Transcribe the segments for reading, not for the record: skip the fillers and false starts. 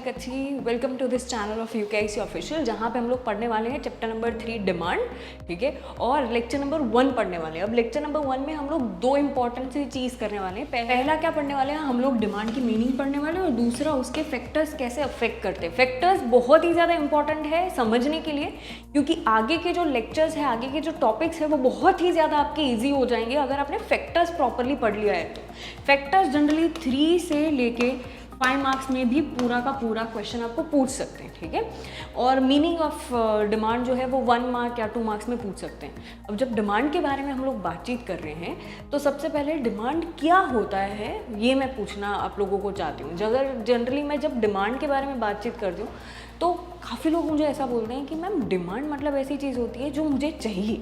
कच्ची, welcome to this channel of UKIC official, जहाँ पे हम लोग पढ़ने वाले हैं चैप्टर नंबर 3 डिमांड, ठीक है, और लेक्चर नंबर 1 पढ़ने वाले हैं। अब लेक्चर नंबर 1 में हम लोग दो इंपॉर्टेंट सी चीज़ करने वाले हैं। पहला क्या पढ़ने वाले हैं, हम लोग डिमांड की मीनिंग पढ़ने वाले हैं, और दूसरा उसके फैक्टर्स कैसे अफेक्ट करते हैं। फैक्टर्स बहुत ही ज़्यादा इंपॉर्टेंट है समझने के लिए, क्योंकि आगे के जो लेक्चर्स हैं, आगे के जो टॉपिक्स हैं, वो बहुत ही ज़्यादा आपके ईजी हो जाएंगे अगर आपने फैक्टर्स प्रॉपरली पढ़ लिया है। तो फैक्टर्स जनरली 3 से लेके 5 मार्क्स में भी पूरा का पूरा क्वेश्चन आपको पूछ सकते हैं, ठीक है। और मीनिंग ऑफ डिमांड जो है वो 1 मार्क या 2 मार्क्स में पूछ सकते हैं। अब जब डिमांड के बारे में हम लोग बातचीत कर रहे हैं तो सबसे पहले डिमांड क्या होता है ये मैं पूछना आप लोगों को चाहती हूँ। अगर जनरली मैं जब डिमांड के बारे में बातचीत करती हूँ तो काफ़ी लोग मुझे ऐसा बोलते हैं कि मैम डिमांड मतलब ऐसी चीज़ होती है जो मुझे चाहिए,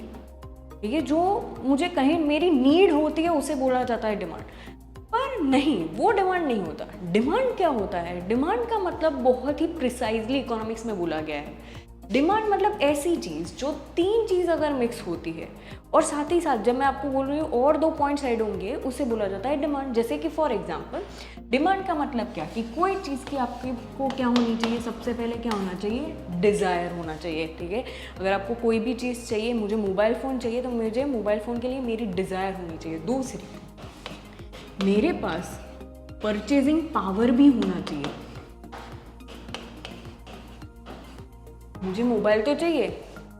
ठीक है, जो मुझे कहीं मेरी नीड होती है उसे बोला जाता है डिमांड। पर नहीं, वो डिमांड नहीं होता। डिमांड क्या होता है? डिमांड का मतलब बहुत ही प्रिसाइजली इकोनॉमिक्स में बोला गया है। डिमांड मतलब ऐसी चीज़ जो 3 चीज़ अगर मिक्स होती है, और साथ ही साथ जब मैं आपको बोल रही हूँ और 2 पॉइंट्स ऐड होंगे, उसे बोला जाता है डिमांड। जैसे कि फॉर एग्जांपल डिमांड का मतलब क्या, कि कोई चीज़ की आपको क्या होनी चाहिए, सबसे पहले क्या होना चाहिए, डिज़ायर होना चाहिए, ठीक है। अगर आपको कोई भी चीज़ चाहिए, मुझे मोबाइल फ़ोन चाहिए, तो मुझे मोबाइल फ़ोन के लिए मेरी डिज़ायर होनी चाहिए। दूसरी, मेरे पास परचेजिंग पावर भी होना चाहिए। मुझे मोबाइल तो चाहिए,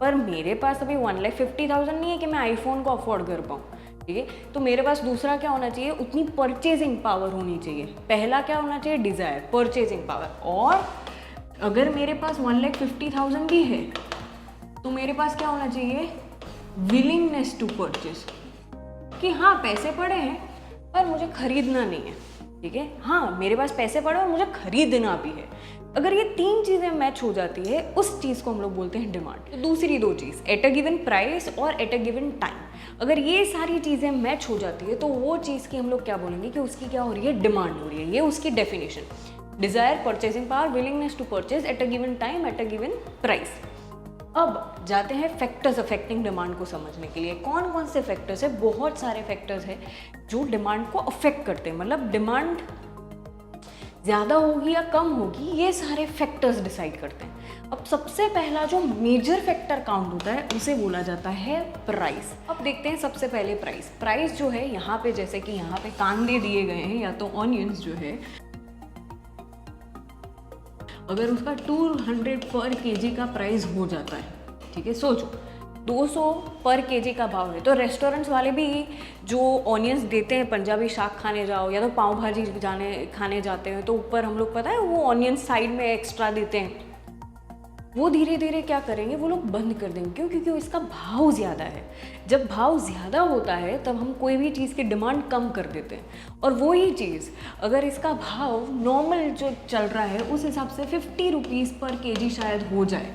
पर मेरे पास अभी 1,50,000 नहीं है कि मैं आईफोन को अफोर्ड कर पाऊँ, ठीक है। तो मेरे पास दूसरा क्या होना चाहिए, उतनी परचेजिंग पावर होनी चाहिए। पहला क्या होना चाहिए, डिज़ायर, परचेजिंग पावर। और अगर मेरे पास 1,50,000 भी है तो मेरे पास क्या होना चाहिए, विलिंगनेस टू परचेज, कि हाँ पैसे पड़े हैं पर मुझे खरीदना नहीं है, ठीक है। हाँ मेरे पास पैसे पड़े और मुझे खरीदना भी है। अगर ये 3 चीज़ें मैच हो जाती है, उस चीज़ को हम लोग बोलते हैं डिमांड। तो दूसरी 2 चीज़, एट अ गिवन प्राइस और एट अ गिवन टाइम, अगर ये सारी चीज़ें मैच हो जाती है तो वो चीज़ की हम लोग क्या बोलेंगे कि उसकी क्या हो रही है, डिमांड हो रही है। ये उसकी definition, desire, purchasing power, willingness to purchase at a given time, at a given price. अब जाते हैं फैक्टर्स अफेक्टिंग डिमांड को समझने के लिए। कौन कौन से फैक्टर्स है, बहुत सारे फैक्टर्स हैं जो डिमांड को अफेक्ट करते हैं। मतलब डिमांड ज़्यादा होगी या कम होगी, ये सारे फैक्टर्स डिसाइड करते हैं। अब सबसे पहला जो मेजर फैक्टर काउंट होता है उसे बोला जाता है प्राइस। अब देखते हैं सबसे पहले प्राइस। प्राइस जो है यहाँ पे, जैसे कि यहाँ पे कांदे दिए गए हैं या तो ऑनियंस जो है, अगर उसका 200 पर केजी का प्राइस हो जाता है, ठीक है, सोचो 200 पर केजी का भाव है, तो रेस्टोरेंट्स वाले भी जो ऑनियंस देते हैं, पंजाबी शाक खाने जाओ या तो पाव भाजी खाने जाते हैं, तो ऊपर हम लोग पता है वो ऑनियंस साइड में एक्स्ट्रा देते हैं। वो धीरे धीरे क्या करेंगे, वो लोग बंद कर देंगे। क्यों? क्योंकि इसका भाव ज़्यादा है। जब भाव ज़्यादा होता है तब हम कोई भी चीज़ की डिमांड कम कर देते हैं। और वही चीज़ अगर इसका भाव नॉर्मल जो चल रहा है उस हिसाब से 50 रुपीज़ पर केजी शायद हो जाए,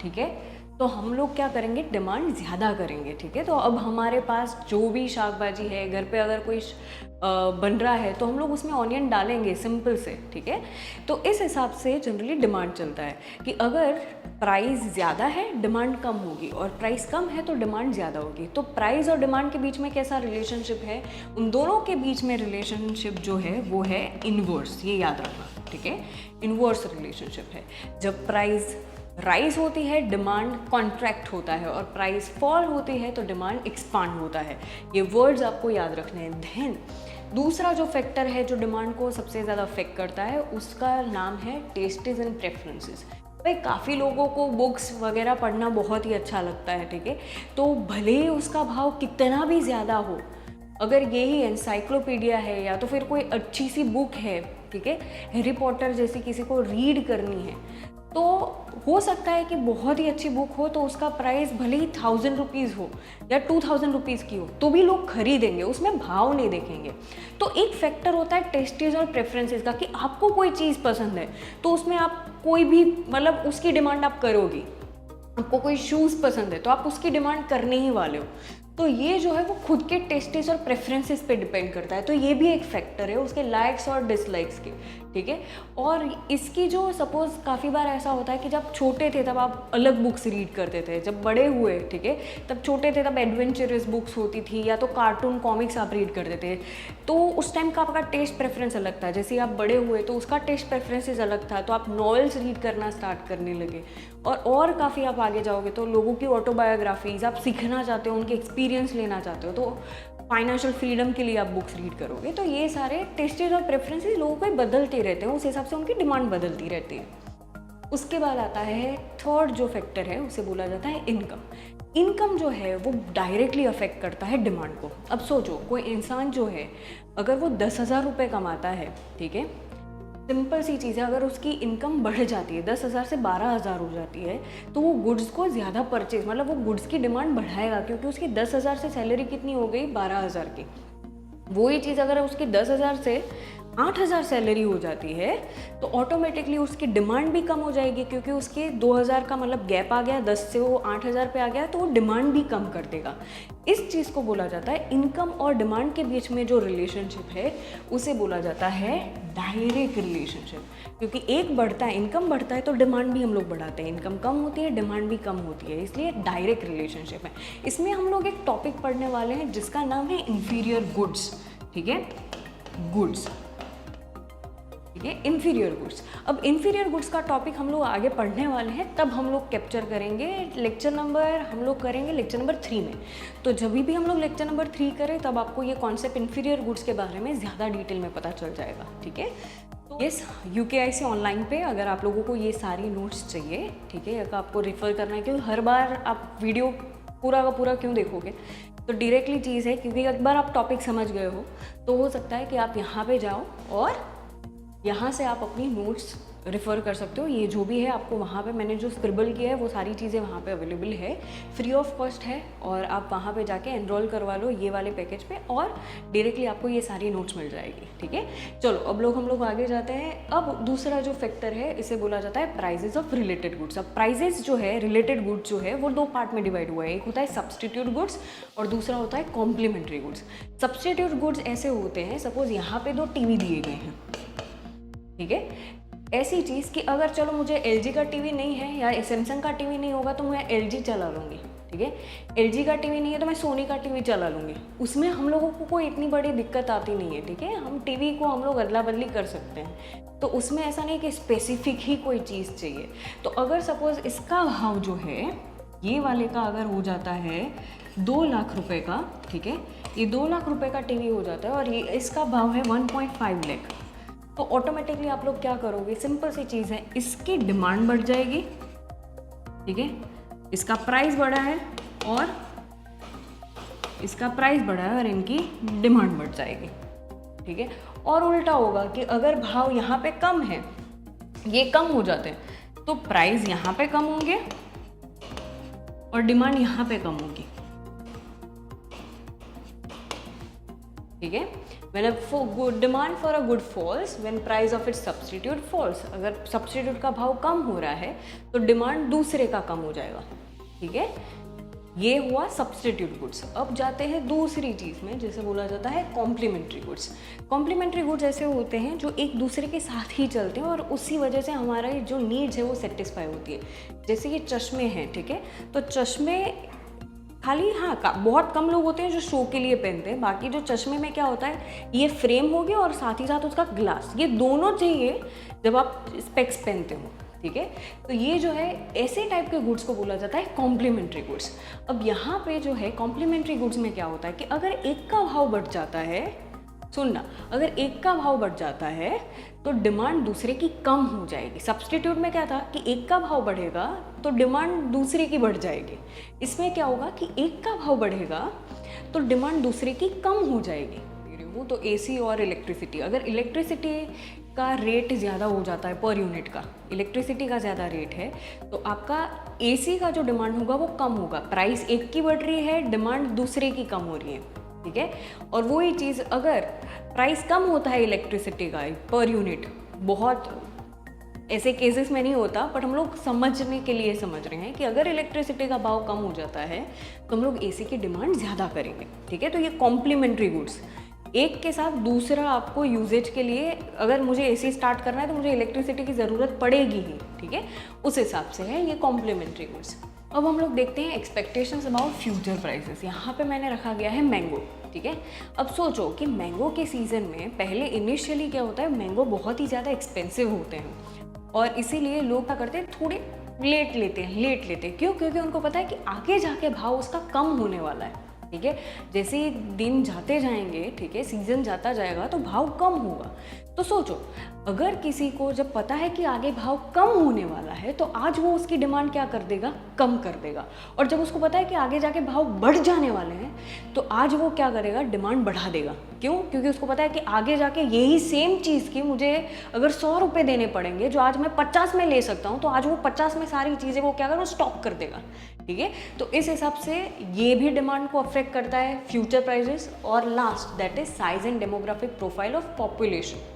ठीक है, तो हम लोग क्या करेंगे, डिमांड ज़्यादा करेंगे, ठीक है। तो अब हमारे पास जो भी शाक भाजी है, घर पे अगर कोई बन रहा है तो हम लोग उसमें ऑनियन डालेंगे, सिंपल से, ठीक है। तो इस हिसाब से जनरली डिमांड चलता है कि अगर प्राइस ज़्यादा है डिमांड कम होगी, और प्राइस कम है तो डिमांड ज़्यादा होगी। तो प्राइस और डिमांड के बीच में कैसा रिलेशनशिप है, उन दोनों के बीच में रिलेशनशिप जो है वो है इनवर्स, ये याद रखना, ठीक है। इनवर्स रिलेशनशिप है। जब प्राइस राइज होती है डिमांड कॉन्ट्रैक्ट होता है, और प्राइस फॉल होती है तो डिमांड एक्सपांड होता है। ये वर्ड्स आपको याद रखने हैं। देन दूसरा जो फैक्टर है जो डिमांड को सबसे ज़्यादा अफेक्ट करता है, उसका नाम है टेस्टेस एंड प्रेफरेंसेस। भाई काफ़ी लोगों को बुक्स वगैरह पढ़ना बहुत ही अच्छा लगता है, ठीक है, तो भले ही उसका भाव कितना भी ज़्यादा हो, अगर यही एनसाइक्लोपीडिया है या तो फिर कोई अच्छी सी बुक है, ठीक है, हैरी पॉटर जैसी किसी को रीड करनी है, तो हो सकता है कि बहुत ही अच्छी बुक हो तो उसका प्राइस भले ही 1000 रुपीज़ हो या 2000 रुपीज़ की हो, तो भी लोग खरीदेंगे, उसमें भाव नहीं देखेंगे। तो एक फैक्टर होता है टेस्टेज और प्रेफरेंसेस का, कि आपको कोई चीज़ पसंद है तो उसमें आप कोई भी मतलब उसकी डिमांड आप करोगी। आपको कोई शूज़ पसंद है तो आप उसकी डिमांड करने ही वाले हो। तो ये जो है वो खुद के टेस्टेस और प्रेफरेंसेस पे डिपेंड करता है, तो ये भी एक फैक्टर है उसके लाइक्स और डिसलाइक्स के, ठीक है। और इसकी जो सपोज़ काफ़ी बार ऐसा होता है कि जब छोटे थे तब आप अलग बुक्स रीड करते थे, जब बड़े हुए, ठीक है, तब छोटे थे तब एडवेंचरस बुक्स होती थी या तो कार्टून कॉमिक्स आप रीड करते थे, तो उस टाइम का आपका टेस्ट प्रेफरेंस अलग था। जैसे आप बड़े हुए तो उसका टेस्ट प्रेफरेंसेस अलग था, तो आप नॉवेल्स रीड करना स्टार्ट करने लगे, और काफ़ी आप आगे जाओगे तो लोगों की ऑटोबायोग्राफीज आप सीखना चाहते हो, उनके एक्सपीरियंस लेना चाहते हो, तो फाइनेंशियल फ्रीडम के लिए आप बुक्स रीड करोगे। तो ये सारे टेस्टेज और प्रेफरेंसेस लोगों के बदलते रहते हैं, उस हिसाब से उनकी डिमांड बदलती रहती है। उसके बाद आता है थर्ड जो फैक्टर है, उसे बोला जाता है इनकम। इनकम जो है वो डायरेक्टली अफेक्ट करता है डिमांड को। अब सोचो, कोई इंसान जो है अगर वो 10,000 रुपये कमाता है, ठीक है, सिंपल सी चीज़ है, अगर उसकी इनकम बढ़ जाती है 10,000 से 12,000 हो जाती है, तो वो गुड्स को ज़्यादा परचेज, मतलब वो गुड्स की डिमांड बढ़ाएगा, क्योंकि उसकी 10,000 से सैलरी कितनी हो गई, 12,000 की। वही चीज़ अगर उसकी 10,000 से 8,000 सैलरी हो जाती है, तो ऑटोमेटिकली उसकी डिमांड भी कम हो जाएगी, क्योंकि उसके 2,000 का मतलब गैप आ गया, 10 से वो 8,000 पे आ गया, तो वो डिमांड भी कम कर देगा। इस चीज़ को बोला जाता है, इनकम और डिमांड के बीच में जो रिलेशनशिप है उसे बोला जाता है डायरेक्ट रिलेशनशिप। क्योंकि एक बढ़ता है, इनकम बढ़ता है तो डिमांड भी हम लोग बढ़ाते हैं, इनकम कम होती है डिमांड भी कम होती है, इसलिए डायरेक्ट रिलेशनशिप है। इसमें हम लोग एक टॉपिक पढ़ने वाले हैं जिसका नाम है इंफीरियर गुड्स, ठीक है, गुड्स, ठीक है, इंफीरियर गुड्स। अब इंफीरियर गुड्स का टॉपिक हम लोग आगे पढ़ने वाले हैं, तब हम लोग कैप्चर करेंगे लेक्चर नंबर, हम लोग करेंगे लेक्चर नंबर 3 में। तो जब भी हम लोग लेक्चर नंबर 3 करें तब आपको ये कॉन्सेप्ट इंफीरियर गुड्स के बारे में ज़्यादा डिटेल में पता चल जाएगा, ठीक है। तो यस, UKIC ऑनलाइन पे अगर आप लोगों को ये सारी नोट्स चाहिए, ठीक है, अगर आपको रेफ़र करना है, क्योंकि हर बार आप वीडियो पूरा का पूरा क्यों देखोगे, तो डायरेक्टली चीज़ है, क्योंकि एक बार आप टॉपिक समझ गए हो तो हो सकता है कि आप यहाँ पे जाओ और यहाँ से आप अपनी नोट्स रेफ़र कर सकते हो। ये जो भी है आपको वहाँ पे मैंने जो स्क्रिबल किया है वो सारी चीज़ें वहाँ पे अवेलेबल है, फ्री ऑफ कॉस्ट है, और आप वहाँ पे जाके एनरोल करवा लो ये वाले पैकेज पे, और डायरेक्टली आपको ये सारी नोट्स मिल जाएगी, ठीक है। चलो अब हम लोग आगे जाते हैं। अब दूसरा जो फैक्टर है इसे बोला जाता है प्राइजेज ऑफ रिलेटेड गुड्स। अब प्राइजेज जो है, रिलेटेड गुड्स जो है वो 2 पार्ट में डिवाइड हुआ है, एक होता है सब्सटीट्यूट गुड्स और दूसरा होता है कॉम्प्लीमेंट्री गुड्स। सब्सटीट्यूट गुड्स ऐसे होते हैं, सपोज यहाँ पे 2 टीवी दिए गए हैं, ठीक है, ऐसी चीज़ कि अगर चलो मुझे LG का टीवी नहीं है या सैमसंग का टीवी नहीं होगा तो मैं LG चला लूँगी, ठीक है, LG का टीवी नहीं है तो मैं सोनी का टीवी चला लूँगी। उसमें हम लोगों को कोई इतनी बड़ी दिक्कत आती नहीं है, ठीक है, हम टीवी को हम लोग अदला बदली कर सकते हैं, तो उसमें ऐसा नहीं कि स्पेसिफिक ही कोई चीज़ चाहिए। तो अगर सपोज़ इसका भाव जो है ये वाले का अगर हो जाता है 2 लाख रुपए का, ठीक है, ये 2 लाख रुपए का टीवी हो जाता है और ये इसका भाव है 1.5 लाख, तो ऑटोमेटिकली आप लोग क्या करोगे, सिंपल सी चीज़ है, इसकी डिमांड बढ़ जाएगी, ठीक है, इसका प्राइस बढ़ा है और इसका प्राइस बढ़ा है और इनकी डिमांड बढ़ जाएगी, ठीक है। और उल्टा होगा कि अगर भाव यहाँ पे कम है, ये कम हो जाते हैं, तो प्राइस यहाँ पे कम होंगे और डिमांड यहाँ पे कम होगी, ठीक है। When demand for a good falls, when price of its substitute falls, अगर सब्सटीट्यूट का भाव कम हो रहा है तो डिमांड दूसरे का कम हो जाएगा, ठीक है। ये हुआ सब्सटीट्यूट गुड्स। अब जाते हैं दूसरी चीज़ में जिसे बोला जाता है कॉम्प्लीमेंट्री गुड्स। कॉम्प्लीमेंट्री गुड्स ऐसे होते हैं जो एक दूसरे के साथ ही चलते हैं और उसी वजह से हमारा जो नीड्स है वो सेटिस्फाई होती है। जैसे ये चश्मे हैं, ठीक है, तो चश्मे खाली बहुत कम लोग होते हैं जो शो के लिए पहनते हैं, बाकी जो चश्मे में क्या होता है, ये फ्रेम हो गया और साथ ही साथ उसका ग्लास, ये दोनों चाहिए जब आप स्पेक्स पहनते हो, ठीक है। तो ये जो है ऐसे टाइप के गुड्स को बोला जाता है कॉम्प्लीमेंट्री गुड्स। अब यहाँ पे जो है कॉम्प्लीमेंट्री गुड्स में क्या होता है कि अगर एक का भाव बढ़ जाता है, सुनना, अगर एक का भाव बढ़ जाता है तो डिमांड दूसरे की कम हो जाएगी। सब्सटीट्यूट में क्या था कि एक का भाव बढ़ेगा तो डिमांड दूसरे की बढ़ जाएगी। इसमें क्या होगा कि एक का भाव बढ़ेगा तो डिमांड दूसरे की कम हो जाएगी। तो AC और इलेक्ट्रिसिटी, अगर इलेक्ट्रिसिटी का रेट ज़्यादा हो जाता है पर यूनिट का, इलेक्ट्रिसिटी का ज़्यादा रेट है, तो आपका AC का जो डिमांड होगा वो कम होगा। प्राइस एक की बढ़ रही है, डिमांड दूसरे की कम हो रही है, ठीक है। और वही चीज़ अगर प्राइस कम होता है इलेक्ट्रिसिटी का पर यूनिट, बहुत ऐसे केसेस में नहीं होता, बट हम लोग समझने के लिए समझ रहे हैं कि अगर इलेक्ट्रिसिटी का भाव कम हो जाता है तो हम लोग एसी की डिमांड ज़्यादा करेंगे, ठीक है। तो ये कॉम्प्लीमेंट्री गुड्स, एक के साथ दूसरा आपको यूजेज के लिए, अगर मुझे एसी स्टार्ट करना है तो मुझे इलेक्ट्रिसिटी की ज़रूरत पड़ेगी ही, ठीक है, उस हिसाब से है ये कॉम्प्लीमेंट्री गुड्स। अब हम लोग देखते हैं एक्सपेक्टेशंस अबाउट फ्यूचर प्राइसेस। यहाँ पे मैंने रखा गया है मैंगो, ठीक है। अब सोचो कि मैंगो के सीज़न में पहले इनिशियली क्या होता है, मैंगो बहुत ही ज़्यादा एक्सपेंसिव होते हैं और इसीलिए लोग क्या करते हैं, थोड़े लेट लेते हैं। क्यों? क्योंकि उनको पता है कि आगे जाके भाव उसका कम होने वाला है, ठीक है। जैसे ही दिन जाते जाएंगे, ठीक है, सीज़न जाता जाएगा तो भाव कम होगा। तो सोचो, अगर किसी को जब पता है कि आगे भाव कम होने वाला है तो आज वो उसकी डिमांड क्या कर देगा, कम कर देगा। और जब उसको पता है कि आगे जाके भाव बढ़ जाने वाले हैं तो आज वो क्या करेगा, डिमांड बढ़ा देगा। क्यों? क्योंकि उसको पता है कि आगे जाके यही सेम चीज़ की मुझे अगर 100 रुपये देने पड़ेंगे जो आज मैं 50 में ले सकता हूँ, तो आज वो 50 में सारी चीज़ें वो क्या करेगा, स्टॉक कर देगा, ठीक है। तो इस हिसाब से ये भी डिमांड को अफेक्ट करता है, फ्यूचर प्राइजेस। और last that is size and demographic profile of population,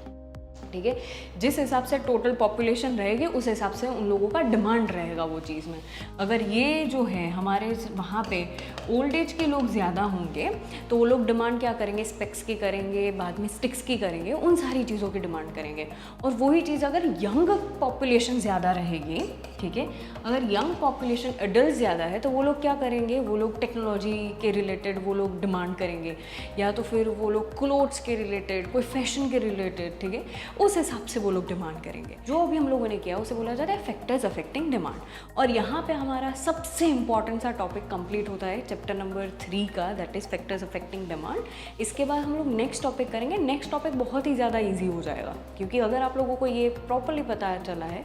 ठीक है। जिस हिसाब से टोटल पॉपुलेशन रहेगी उस हिसाब से उन लोगों का डिमांड रहेगा वो चीज़ में। अगर ये जो है हमारे वहाँ पे ओल्ड एज के लोग ज़्यादा होंगे तो वो लोग डिमांड क्या करेंगे, स्पेक्स की करेंगे, बाद में स्टिक्स की करेंगे, उन सारी चीज़ों की डिमांड करेंगे। और वही चीज़ अगर यंग पॉपुलेशन ज़्यादा रहेगी, ठीक है, अगर यंग पॉपुलेशन एडल्ट ज़्यादा है तो वो लोग क्या करेंगे, वो लोग टेक्नोलॉजी के रिलेटेड वो लोग डिमांड करेंगे, या तो फिर वो लोग क्लोथ्स के रिलेटेड, कोई फैशन के रिलेटेड, ठीक है, उस हिसाब से वो लोग डिमांड करेंगे। जो अभी हम लोगों ने किया उसे बोला जाता है फैक्टर्स अफेक्टिंग डिमांड। और यहाँ पे हमारा सबसे इंपॉर्टेंट सा टॉपिक कंप्लीट होता है चैप्टर नंबर 3 का, that is factors affecting demand. इसके बाद हम लोग नेक्स्ट टॉपिक करेंगे। नेक्स्ट टॉपिक बहुत ही ज़्यादा ईजी हो जाएगा, क्योंकि अगर आप लोगों को ये प्रॉपरली पता चला है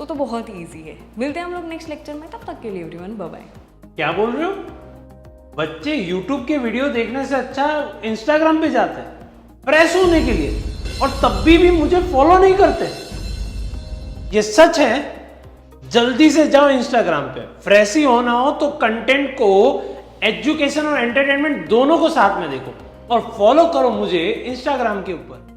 तो बहुत ही ईजी है। मिलते हैं हम लोग नेक्स्ट लेक्चर में, तब तक के लिए एवरीवन बाय बाय। क्या बोल रहे हो? बच्चे YouTube के वीडियो देखने से अच्छा Instagram पे जाते हैं फ्रेश होने के लिए, और तब भी मुझे फॉलो नहीं करते। ये सच है। जल्दी से जाओ Instagram पे, फ्रेश ही होना हो तो कंटेंट को, एजुकेशन और एंटरटेनमेंट दोनों को साथ में देखो, और फॉलो करो मुझे Instagram के ऊपर।